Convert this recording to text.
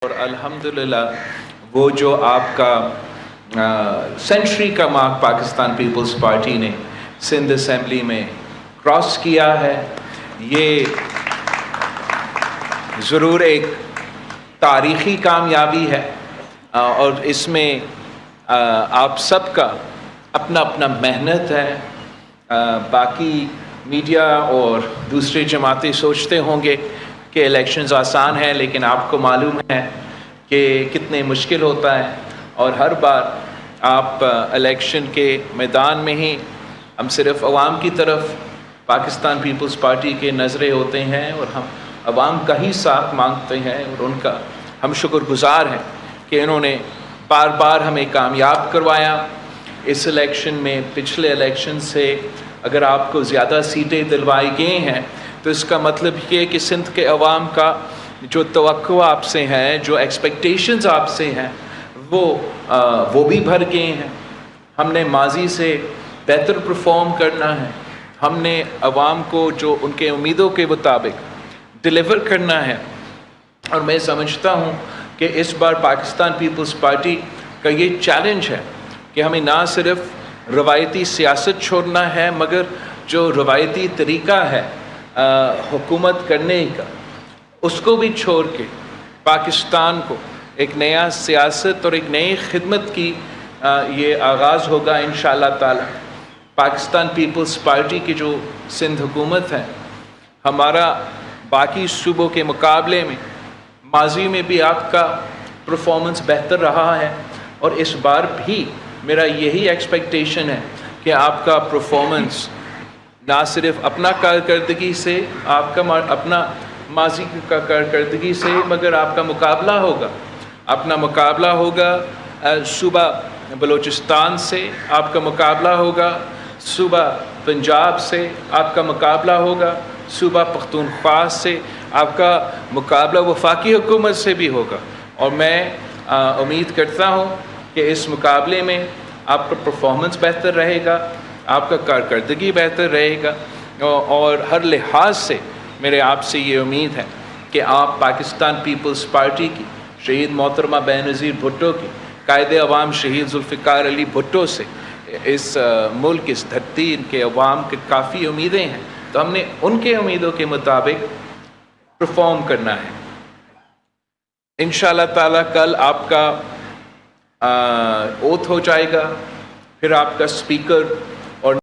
اور الحمدللہ وہ جو آپ کا سینچری کا مارک پاکستان پیپلز پارٹی نے سندھ اسمبلی میں کراس کیا ہے، یہ ضرور ایک تاریخی کامیابی ہے اور اس میں آپ سب کا اپنا اپنا محنت ہے۔ باقی میڈیا اور دوسرے جماعتیں سوچتے ہوں گے کہ الیکشنز آسان ہیں، لیکن آپ کو معلوم ہے کہ کتنے مشکل ہوتا ہے، اور ہر بار آپ الیکشن کے میدان میں ہی ہم صرف عوام کی طرف پاکستان پیپلز پارٹی کے نظریں ہوتے ہیں اور ہم عوام کا ہی ساتھ مانگتے ہیں، اور ان کا ہم شکر گزار ہیں کہ انہوں نے بار بار ہمیں کامیاب کروایا۔ اس الیکشن میں پچھلے الیکشن سے اگر آپ کو زیادہ سیٹیں دلوائی گئی ہیں تو اس کا مطلب یہ کہ سندھ کے عوام کا جو توقع آپ سے ہیں، جو ایکسپیکٹیشنز آپ سے ہیں، وہ بھی بھر گئے ہیں۔ ہم نے ماضی سے بہتر پرفارم کرنا ہے، ہم نے عوام کو جو ان کے امیدوں کے مطابق ڈیلیور کرنا ہے، اور میں سمجھتا ہوں کہ اس بار پاکستان پیپلز پارٹی کا یہ چیلنج ہے کہ ہمیں نہ صرف روایتی سیاست چھوڑنا ہے، مگر جو روایتی طریقہ ہے حکومت کرنے کا، اس کو بھی چھوڑ کے پاکستان کو ایک نیا سیاست اور ایک نئی خدمت کی یہ آغاز ہوگا انشاءاللہ تعالی۔ پاکستان پیپلز پارٹی کی جو سندھ حکومت ہے، ہمارا باقی صوبوں کے مقابلے میں ماضی میں بھی آپ کا پرفارمنس بہتر رہا ہے، اور اس بار بھی میرا یہی ایکسپیکٹیشن ہے کہ آپ کا پرفارمنس نہ صرف اپنا کارکردگی سے، آپ کا اپنا ماضی کا کارکردگی سے، مگر آپ کا مقابلہ ہوگا، اپنا مقابلہ ہوگا صوبہ بلوچستان سے، آپ کا مقابلہ ہوگا صوبہ پنجاب سے، آپ کا مقابلہ ہوگا صوبہ پختونخوا سے، آپ کا مقابلہ وفاقی حکومت سے بھی ہوگا، اور میں امید کرتا ہوں کہ اس مقابلے میں آپ کا پرفارمنس بہتر رہے گا، آپ کا کارکردگی بہتر رہے گا، اور ہر لحاظ سے میرے آپ سے یہ امید ہے کہ آپ پاکستان پیپلز پارٹی کی شہید محترمہ بینظیر بھٹو کی قائد عوام شہید ذوالفقار علی بھٹو سے اس ملک، اس دھرتی، ان کے عوام کے کافی امیدیں ہیں، تو ہم نے ان کے امیدوں کے مطابق پرفارم کرنا ہے۔ انشاءاللہ تعالیٰ کل آپ کا اوتھ ہو جائے گا، پھر آپ کا اسپیکر